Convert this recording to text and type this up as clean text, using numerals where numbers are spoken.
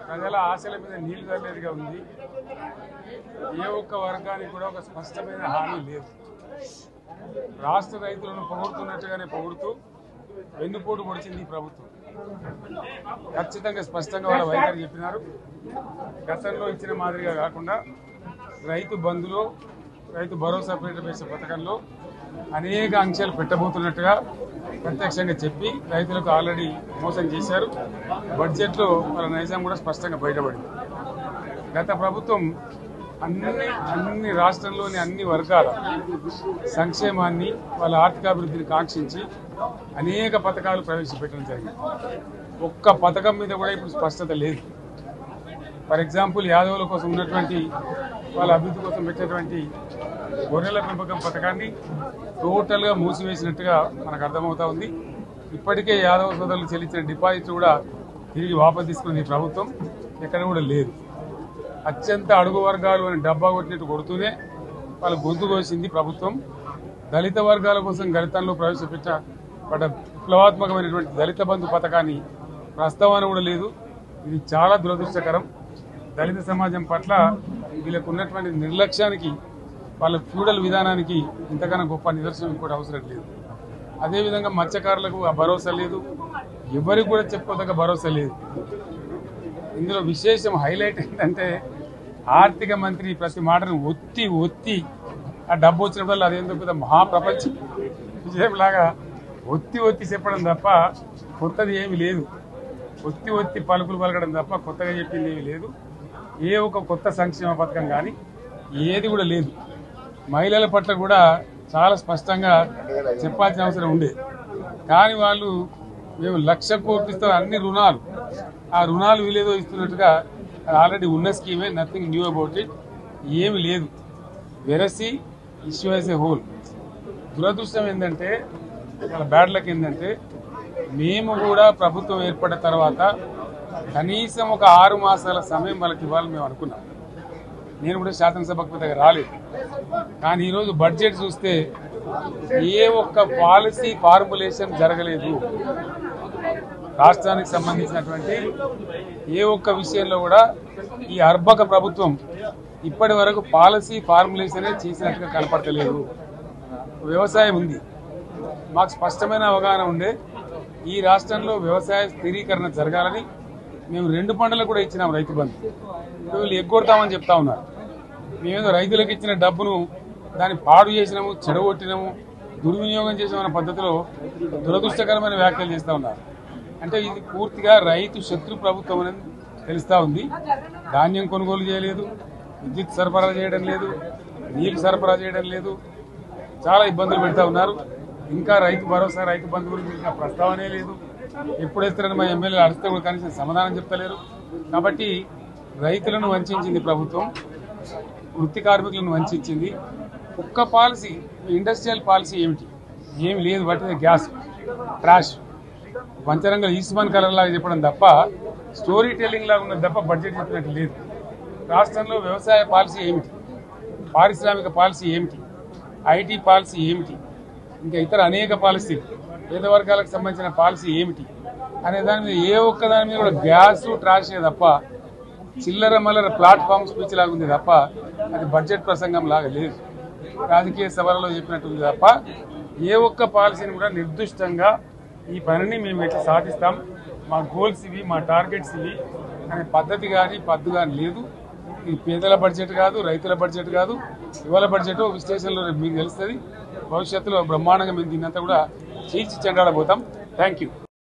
ప్రజల ఆశల మీద నీళ్లు చల్లేదిగా ఉంది. ఏ ఒక్క వర్గానికి కూడా ఒక స్పష్టమైన హామీ లేదు. రాష్ట్ర రైతులను పొగుడుతున్నట్టుగానే పొగుడుతూ వెన్నుపోటు పొడిచింది ఈ ప్రభుత్వం. ఖచ్చితంగా స్పష్టంగా వాళ్ళ వైఖరి చెప్పినారు. గతంలో ఇచ్చిన మాదిరిగా కాకుండా రైతు బంధులో, రైతు భరోసా పేట పథకంలో అనేక ఆంక్షలు పెట్టబోతున్నట్టుగా ప్రత్యక్షంగా చెప్పి రైతులకు ఆల్రెడీ మోసం చేశారు. బడ్జెట్లో వాళ్ళ నైజాం కూడా స్పష్టంగా బయటపడింది. గత ప్రభుత్వం అన్ని రాష్ట్రంలోని అన్ని వర్గాల సంక్షేమాన్ని, వాళ్ళ ఆర్థికాభివృద్ధిని కాంక్షించి అనేక పథకాలు ప్రవేశపెట్టడం జరిగింది. ఒక్క పథకం మీద కూడా ఇప్పుడు స్పష్టత లేదు. ఫర్ ఎగ్జాంపుల్, యాదవుల కోసం ఉన్నటువంటి వాళ్ళ అభివృద్ధి కోసం పెట్టినటువంటి గొర్రెల పెంపకం పథకాన్ని టోటల్గా మూసివేసినట్టుగా మనకు అర్థమవుతా ఉంది. ఇప్పటికే యాదవ సోదరులు చెల్లించిన డిపాజిట్ కూడా తిరిగి వాపసు తీసుకున్న ఈ ప్రభుత్వం ఎక్కడ కూడా లేదు. అత్యంత అడుగు వర్గాలు అని డబ్బా కొట్టినట్టు కొడుతూనే వాళ్ళ గొంతు కోసింది ప్రభుత్వం. దళిత వర్గాల కోసం గళితంలో ప్రవేశపెట్టబడ్డ విప్లవాత్మకమైనటువంటి దళిత బంధు పథకాన్ని ప్రస్తావన కూడా లేదు. ఇది చాలా దురదృష్టకరం. దళిత సమాజం పట్ల వీళ్ళకు ఉన్నటువంటి నిర్లక్ష్యానికి, వాళ్ళ ఫ్యూడల్ విధానానికి ఇంతకన్నా గొప్ప నిదర్శనం కూడా అవసరం లేదు. అదేవిధంగా మత్స్యకారులకు ఆ భరోసా లేదు. ఎవరికి కూడా చెప్పుకోదగ్గ భరోసా లేదు. ఇందులో విశేషం హైలైట్ ఏంటంటే, ఆర్థిక మంత్రి ప్రతి మాటను ఒత్తి ఆ డబ్బు వచ్చినప్పుడు అదేందో పెద్ద మహాప్రపంచ విజయంలాగా ఒత్తి చెప్పడం తప్ప కొత్తది ఏమి లేదు. ఒత్తి పలుకులు పలకడం తప్ప కొత్తగా చెప్పింది ఏమి లేదు. ఏ ఒక కొత్త సంక్షేమ పథకం కానీ ఏది కూడా లేదు. మహిళల పట్ల కూడా చాలా స్పష్టంగా చెప్పాల్సిన అవసరం ఉండే. కానీ వాళ్ళు మేము 1,00,000 కోట్లు ఇస్తాం, అన్ని రుణాలు, ఆ రుణాలు వీలేదో ఇస్తున్నట్టుగా ఆల్రెడీ ఉన్న స్కీమే, నథింగ్ న్యూ అబౌట్ ఇట్, ఏమి లేదు. వెరసి ఇష్యూ యాజ్ ఏ హోల్. దురదృష్టం ఏంటంటే, వాళ్ళ బ్యాడ్ లక్ ఏంటంటే, మేము కూడా ప్రభుత్వం ఏర్పడిన తర్వాత కనీసం ఒక 6 మాసాల సమయం వాళ్ళకి ఇవ్వాలని మేము అనుకున్నాం. నేను కూడా శాసనసభకు దగ్గర రాలేదు. కానీ ఈరోజు బడ్జెట్ చూస్తే ఏ ఒక్క పాలసీ ఫార్ములేషన్ జరగలేదు. రాష్ట్రానికి సంబంధించినటువంటి ఏ ఒక్క విషయంలో కూడా ఈ అర్భక ప్రభుత్వం ఇప్పటి వరకు పాలసీ ఫార్ములేషనే చేసినట్టుగా కనపడతలేదు. వ్యవసాయం ఉంది, మాకు స్పష్టమైన అవగాహన ఉండే ఈ రాష్ట్రంలో వ్యవసాయ స్థిరీకరణ జరగాలని మేము 2 పంటలకు కూడా ఇచ్చినాం రైతు బంధు. వీళ్ళు ఎగ్గొడతామని చెప్తా ఉన్నారు. మేమేదో రైతులకు ఇచ్చిన డబ్బును దాన్ని పాడు చేసినాము, చెడగొట్టినాము, దుర్వినియోగం చేసామన్న పద్ధతిలో దురదృష్టకరమైన వ్యాఖ్యలు చేస్తూ ఉన్నారు. అంటే ఇది పూర్తిగా రైతు శత్రు ప్రభుత్వం అనేది తెలుస్తూ ఉంది. ధాన్యం కొనుగోలు చేయలేదు, విద్యుత్ సరఫరా చేయడం లేదు, నీళ్లు సరఫరా చేయడం లేదు, చాలా ఇబ్బందులు పెడతా ఉన్నారు. ఇంకా రైతు భరోసా, రైతు బంధు గురించి ఇంకా ప్రస్తావనే లేదు. ఎప్పుడేస్తారని మా ఎమ్మెల్యేలు అడిగితే కూడా కనీసం సమాధానం చెప్తలేరు. కాబట్టి రైతులను వంచింది ప్రభుత్వం, వృత్తి కార్మికులను వంచింది. ఒక్క పాలసీ, ఇండస్ట్రియల్ పాలసీ ఏమిటి? ఏమి లేదు. బట్టి గ్యాస్ ట్రాష్ పంచరంగ ఈస్మాన్ కలర్ లాగా చెప్పడం తప్ప, స్టోరీ టెల్లింగ్ లాగా ఉన్నది తప్ప బడ్జెట్ చెప్పినట్టు లేదు. రాష్ట్రంలో వ్యవసాయ పాలసీ ఏమిటి? పారిశ్రామిక పాలసీ ఏమిటి? ఐటీ పాలసీ ఏమిటి? ఇంకా ఇతర అనేక పాలసీలు, పేద వర్గాలకు సంబంధించిన పాలసీ ఏమిటి అనే దాని మీద ఏ ఒక్క దాని మీద కూడా గ్యాస్ ట్రాషే తప్ప, చిల్లర మల్లర ప్లాట్ఫామ్ స్పీచ్ లాగా ఉంది తప్ప అది బడ్జెట్ ప్రసంగం లాగా లేదు. రాజకీయ సభలలో చెప్పినట్టుంది తప్ప ఏ ఒక్క పాలసీని కూడా నిర్దిష్టంగా ఈ పనిని మేము ఎట్లా సాధిస్తాం, మా గోల్స్ ఇవి, మా టార్గెట్స్ ఇవి అనే పద్ధతి కానీ పద్దు కానీ లేదు. ఇది పేదల బడ్జెట్ కాదు, రైతుల బడ్జెట్ కాదు. ఇవాళ బడ్జెట్ విశ్లేషణలో మీకు తెలుస్తుంది. భవిష్యత్తులో బ్రహ్మాండంగా మేము దీన్నంతా కూడా చీల్చి చెండాడబోతాం. Thank you.